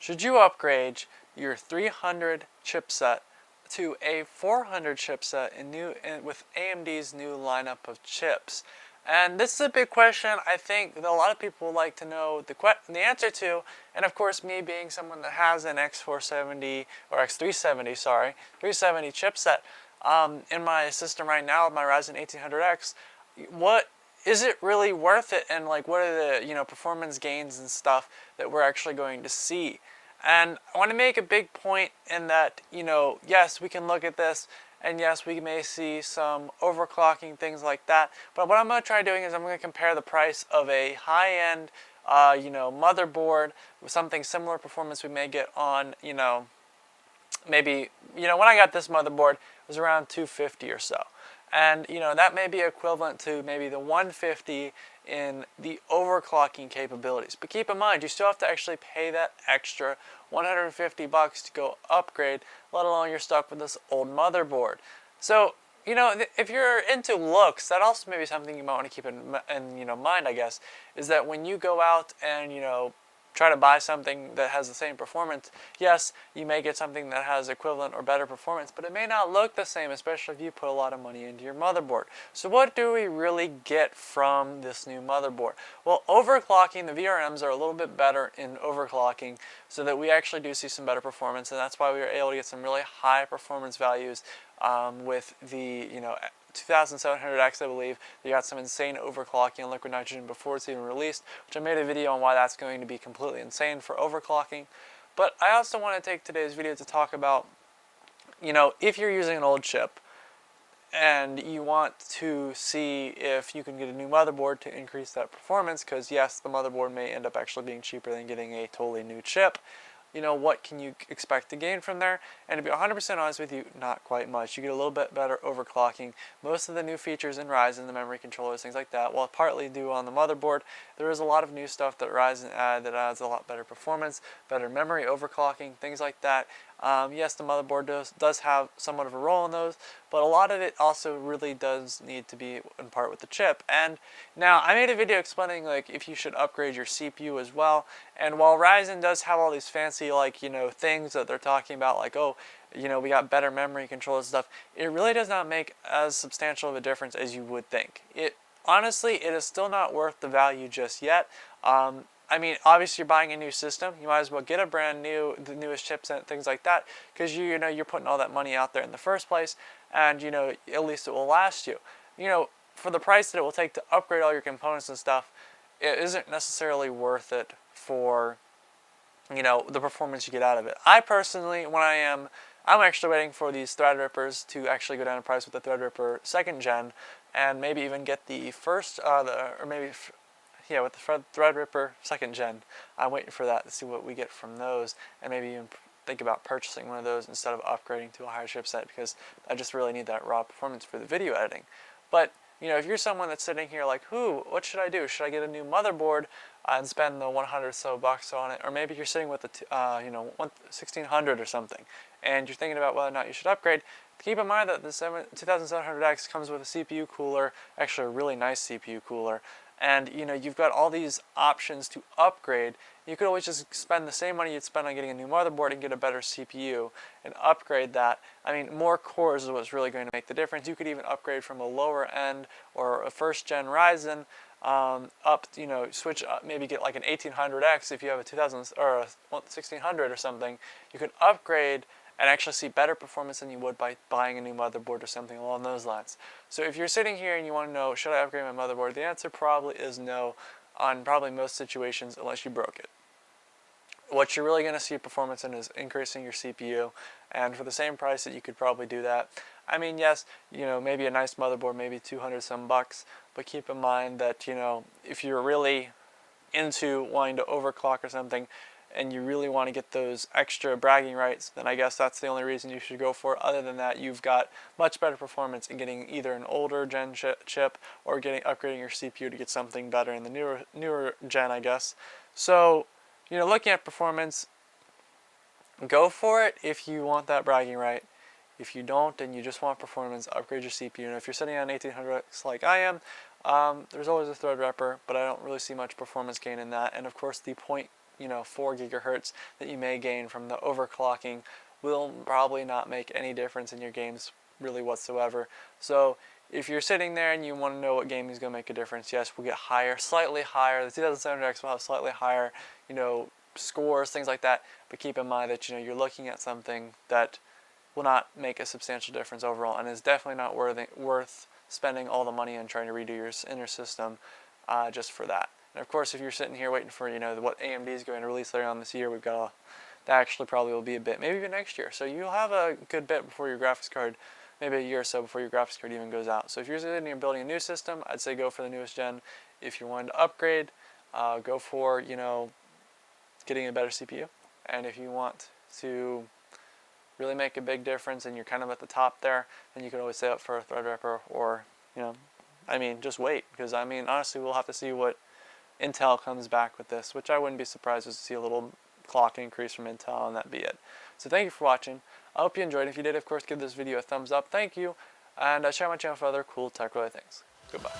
Should you upgrade your 300 chipset to a 400 chipset with AMD's new lineup of chips? And this is a big question I think that a lot of people would like to know the answer to, and of course me being someone that has an X470, or X370, sorry, 370 chipset in my system right now with my Ryzen 1800X, what is it really worth it, and like what are the performance gains and stuff that we're actually going to see? And I want to make a big point in that yes, we can look at this, and yes, we may see some overclocking, things like that, but what I'm going to try doing is I'm going to compare the price of a high-end motherboard with something similar performance we may get on maybe when I got this motherboard it was around $250 or so. And that may be equivalent to maybe the 150 in the overclocking capabilities. But keep in mind, you still have to actually pay that extra 150 bucks to go upgrade, let alone you're stuck with this old motherboard. So, if you're into looks, that also may be something you might want to keep in mind, I guess, is that when you go out and, try to buy something that has the same performance, yes, you may get something that has equivalent or better performance, but it may not look the same, especially if you put a lot of money into your motherboard. So what do we really get from this new motherboard? Well, overclocking, the VRMs are a little bit better in overclocking, so that we actually do see some better performance, and that's why we were able to get some really high performance values with the 2700X, I believe. They got some insane overclocking on liquid nitrogen before it's even released, which I made a video on why that's going to be completely insane for overclocking. But I also want to take today's video to talk about, if you're using an old chip and you want to see if you can get a new motherboard to increase that performance, because yes, the motherboard may end up actually being cheaper than getting a totally new chip. What can you expect to gain from there? And to be 100% honest with you, not quite much. You get a little bit better overclocking. Most of the new features in Ryzen, the memory controllers, things like that, while partly due on the motherboard, there is a lot of new stuff that Ryzen adds a lot better performance, better memory overclocking, things like that. Yes, the motherboard does have somewhat of a role in those, but a lot of it also really does need to be in part with the chip. And now I made a video explaining like if you should upgrade your CPU as well. And while Ryzen does have all these fancy things that they're talking about, like we got better memory control and stuff, it really does not make as substantial of a difference as you would think. Honestly, it is still not worth the value just yet. I mean, obviously you're buying a new system, you might as well get the newest chipset, things like that, because you're putting all that money out there in the first place, and at least it will last you. For the price that it will take to upgrade all your components and stuff, it isn't necessarily worth it for the performance you get out of it. I personally, I'm actually waiting for these Threadrippers to actually go down in price with the Threadripper 2nd gen, and maybe even get the first, with the Threadripper 2nd gen. I'm waiting for that to see what we get from those, and maybe even think about purchasing one of those instead of upgrading to a higher chipset, because I just really need that raw performance for the video editing. But if you're someone that's sitting here like, what should I do? Should I get a new motherboard and spend the 100 or so bucks on it? Or maybe you're sitting with the 1600 or something, and you're thinking about whether or not you should upgrade. Keep in mind that the 2700X comes with a CPU cooler, actually a really nice CPU cooler, and you've got all these options to upgrade. You could always just spend the same money you'd spend on getting a new motherboard and get a better CPU and upgrade that. I mean, more cores is what's really going to make the difference. You could even upgrade from a lower end or a 1st gen Ryzen up, switch up, maybe get like an 1800X if you have a 2000 or a 1600 or something. You could upgrade and actually see better performance than you would by buying a new motherboard or something along those lines. So if you're sitting here and you want to know, should I upgrade my motherboard? The answer probably is no on probably most situations, unless you broke it. What you're really going to see performance in is increasing your CPU, and for the same price that you could probably do that. I mean, yes, maybe a nice motherboard, maybe 200 some bucks, but keep in mind that, if you're really into wanting to overclock or something, and you really want to get those extra bragging rights, then I guess that's the only reason you should go for it. Other than that, you've got much better performance in getting either an older gen chip or upgrading your CPU to get something better in the newer gen, I guess. So, looking at performance, go for it if you want that bragging right. If you don't and you just want performance, upgrade your CPU. And if you're sitting on 1800X like I am, there's always a Threadripper, but I don't really see much performance gain in that. And of course, the 4 gigahertz that you may gain from the overclocking will probably not make any difference in your games really whatsoever. So if you're sitting there and you want to know what game is going to make a difference, yes, we'll get higher, slightly higher. The 2700X will have slightly higher, scores, things like that. But keep in mind that you're looking at something that will not make a substantial difference overall, and is definitely not worth spending all the money and trying to redo your inner system just for that. And of course, if you're sitting here waiting for what AMD is going to release later on this year, we've got that actually probably will be a bit, maybe even next year. So you'll have a good bit before your graphics card, maybe a year or so before your graphics card even goes out. So if you're sitting here building a new system, I'd say go for the newest gen. If you're wanting to upgrade, go for getting a better CPU. And if you want to really make a big difference and you're kind of at the top there, then you can always save up for a Threadripper, or just wait, because honestly we'll have to see what Intel comes back with this, which I wouldn't be surprised to see a little clock increase from Intel, and that'd be it. So thank you for watching. I hope you enjoyed. If you did, of course, give this video a thumbs up. Thank you, and check out my channel for other cool tech related things. Goodbye.